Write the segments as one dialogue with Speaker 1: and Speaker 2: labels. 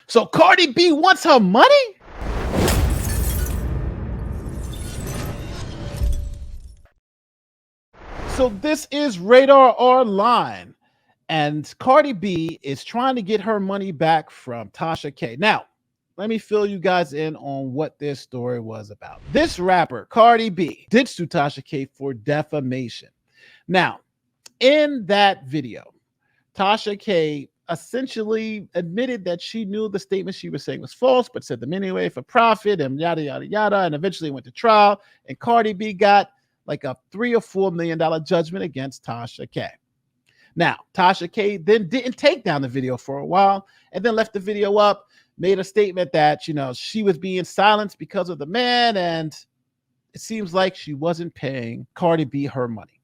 Speaker 1: So Cardi B wants her money? So this is Radar Online, and Cardi B is trying to get her money back from Tasha K. Now, let me fill you guys in on what this story was about. This rapper, Cardi B, did sue Tasha K for defamation. Now, in that video, Tasha K essentially admitted that she knew the statements she was saying was false, but said them anyway for profit and yada, yada, yada, and eventually went to trial. And Cardi B got like a $3 or $4 million judgment against Tasha K. Now, Tasha K then didn't take down the video for a while and then left the video up, made a statement that, she was being silenced because of the man, and it seems like she wasn't paying Cardi B her money.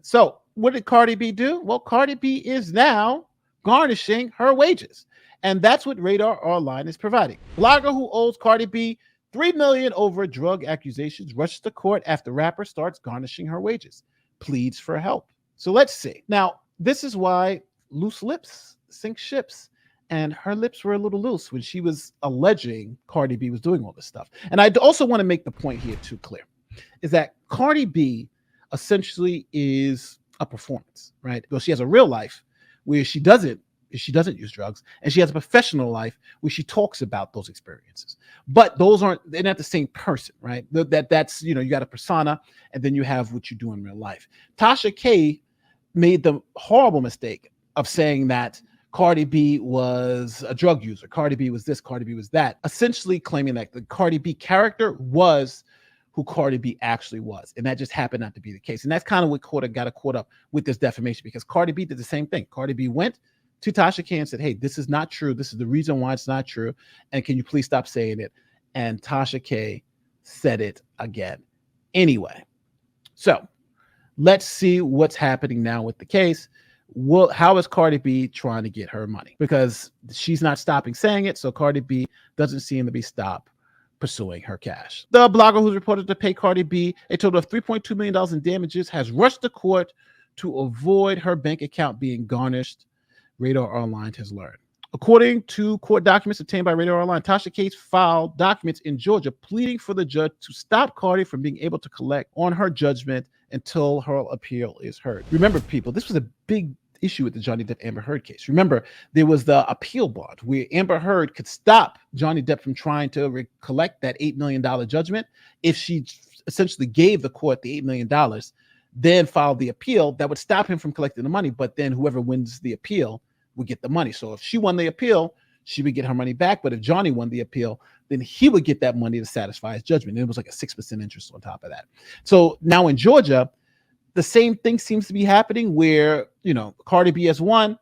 Speaker 1: So what did Cardi B do? Well, Cardi B is now garnishing her wages, and that's what Radar Online is providing. Blogger who owes Cardi B $3 million over drug accusations rushes to court after rapper starts garnishing her wages, pleads for help. So let's see. Now, this is why loose lips sink ships, and her lips were a little loose when she was alleging Cardi B was doing all this stuff. And I also want to make the point here too clear, is that Cardi B essentially is a performance, right? Well, she has a real life where she doesn't use drugs, and she has a professional life where she talks about those experiences. But they're not the same person, right? That's you got a persona, and then you have what you do in real life. Tasha K made the horrible mistake of saying that Cardi B was a drug user, Cardi B was this, Cardi B was that, essentially claiming that the Cardi B character was who Cardi B actually was. And that just happened not to be the case. And that's kind of what got caught up with this defamation, because Cardi B did the same thing. Cardi B went to Tasha K and said, hey, this is not true. This is the reason why it's not true. And can you please stop saying it? And Tasha K said it again anyway. So let's see what's happening now with the case. How is Cardi B trying to get her money? Because she's not stopping saying it. So Cardi B doesn't seem to be stopped pursuing her cash. The blogger who's reported to pay Cardi B a total of $3.2 million in damages has rushed to court to avoid her bank account being garnished, Radar Online has learned. According to court documents obtained by Radar Online, Tasha K filed documents in Georgia pleading for the judge to stop Cardi from being able to collect on her judgment until her appeal is heard. Remember, people, this was a big issue with the Johnny Depp Amber Heard case. Remember, there was the appeal bond where Amber Heard could stop Johnny Depp from trying to collect that $8 million judgment if she essentially gave the court the $8 million, then filed the appeal. That would stop him from collecting the money, but then whoever wins the appeal would get the money. So if she won the appeal, she would get her money back. But if Johnny won the appeal, then he would get that money to satisfy his judgment. And it was like a 6% interest on top of that. So now in Georgia, the same thing seems to be happening where, Cardi B has won,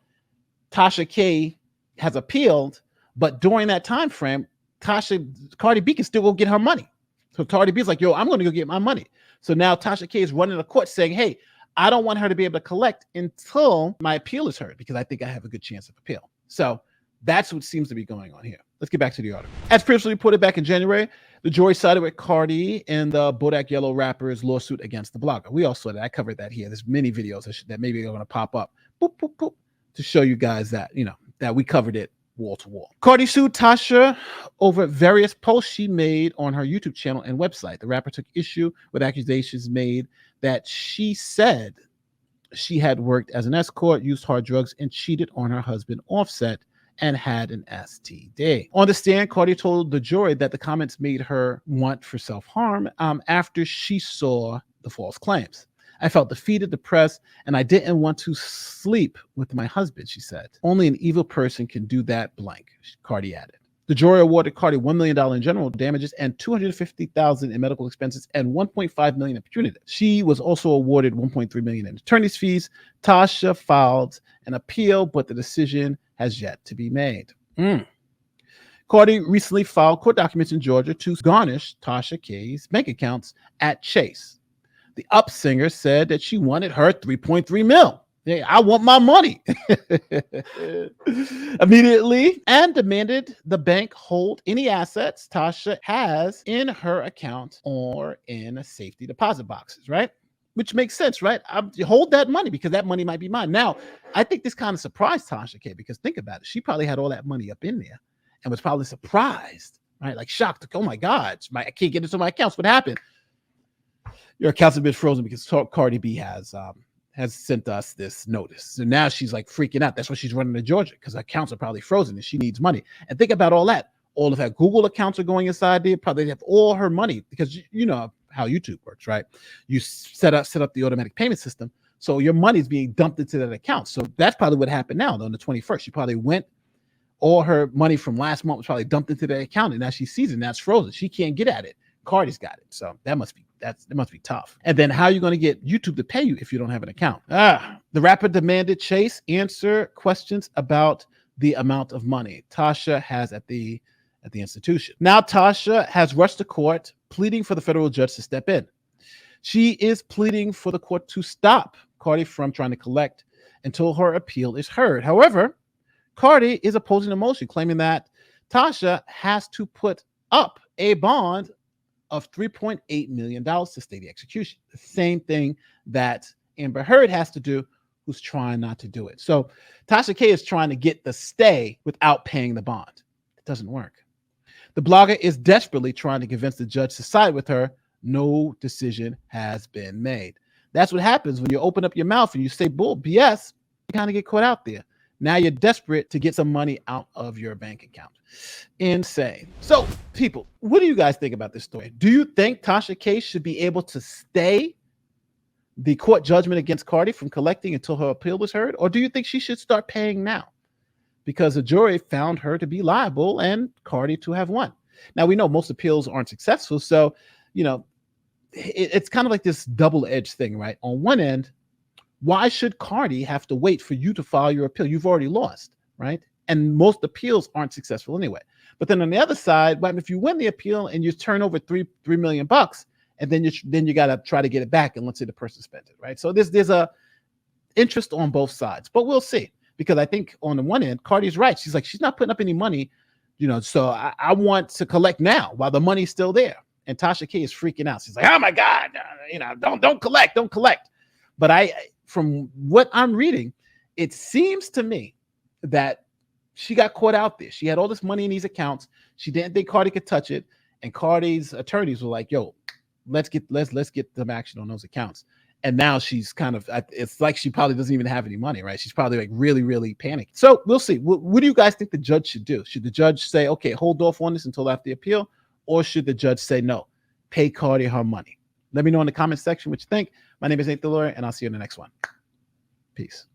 Speaker 1: Tasha K has appealed, but during that time frame, Cardi B can still go get her money. So Cardi B is like, yo, I'm going to go get my money. So now Tasha K is running the court saying, hey, I don't want her to be able to collect until my appeal is heard, because I think I have a good chance of appeal. So that's what seems to be going on here. Let's get back to the article. As previously reported back in January, the jury sided with Cardi in the Bodak Yellow rapper's lawsuit against the blogger. We all saw that. I covered that here. There's many videos that maybe are going to pop up boop, boop, boop, to show you guys that, that we covered it wall to wall. Cardi sued Tasha over various posts she made on her YouTube channel and website. The rapper took issue with accusations made that she said she had worked as an escort, used hard drugs, and cheated on her husband Offset, and had an STD. On the stand, Cardi told the jury that the comments made her want for self-harm after she saw the false claims. I felt defeated, depressed, and I didn't want to sleep with my husband, she said. Only an evil person can do that, blank, Cardi added. The jury awarded Cardi $1 million in general damages and $250,000 in medical expenses and $1.5 million in punitive. She was also awarded $1.3 million in attorney's fees. Tasha filed an appeal, but the decision has yet to be made. Cardi recently filed court documents in Georgia to garnish Tasha K's bank accounts at Chase. The up singer said that she wanted her $3.3 million. Hey, I want my money immediately, and demanded the bank hold any assets Tasha has in her account or in safety deposit boxes, right? Which makes sense, right? Hold that money because that money might be mine. Now, I think this kind of surprised Tasha K, because think about it. She probably had all that money up in there, and was probably surprised, right? Like shocked. Like, oh my God, I can't get into my accounts. What happened? Your accounts have been frozen because Cardi B has sent us this notice. So now she's like freaking out. That's why she's running to Georgia, because her accounts are probably frozen and she needs money. And think about all that. All of her Google accounts are going inside there. Probably have all her money, because you know how YouTube works, right? You set up the automatic payment system. So your money is being dumped into that account. So that's probably what happened now on the 21st. She probably went, all her money from last month was probably dumped into that account, and now she sees it, and that's frozen. She can't get at it. Cardi's got it. So that must be tough. And then how are you going to get YouTube to pay you if you don't have an account? The rapper demanded Chase answer questions about the amount of money Tasha has at the institution. Now Tasha has rushed to court, pleading for the federal judge to step in. She is pleading for the court to stop Cardi from trying to collect until her appeal is heard. However, Cardi is opposing the motion, claiming that Tasha has to put up a bond of $3.8 million to stay the execution. The same thing that Amber Heard has to do, who's trying not to do it. So Tasha K is trying to get the stay without paying the bond. It doesn't work. The blogger is desperately trying to convince the judge to side with her. No decision has been made. That's what happens when you open up your mouth and you say bull BS, you kind of get caught out there. Now you're desperate to get some money out of your bank account. Insane. So, people, what do you guys think about this story? Do you think Tasha K should be able to stay the court judgment against Cardi from collecting until her appeal was heard? Or do you think she should start paying now, because the jury found her to be liable and Cardi to have won? Now, we know most appeals aren't successful. So, you know, it's kind of like this double-edged thing, right? On one end, why should Cardi have to wait for you to file your appeal? You've already lost, right? And most appeals aren't successful anyway. But then on the other side, what if you win the appeal and you turn over $3 million, and then you got to try to get it back, and let's say the person spent it, right? So there's a interest on both sides, but we'll see. Because I think on the one end, Cardi's right. She's like, she's not putting up any money, you know, so I want to collect now while the money's still there. And Tasha K is freaking out. She's like, oh my God, you know, don't collect. But from what I'm reading, it seems to me that she got caught out there. She had all this money in these accounts. She didn't think Cardi could touch it. And Cardi's attorneys were like, yo, let's get some action on those accounts. And now she's kind of, it's like she probably doesn't even have any money, right? She's probably like really, really panicked. So we'll see. What do you guys think the judge should do? Should the judge say, okay, hold off on this until after the appeal? Or should the judge say, no, pay Cardi her money? Let me know in the comment section what you think. My name is Nate the Lawyer, and I'll see you in the next one. Peace.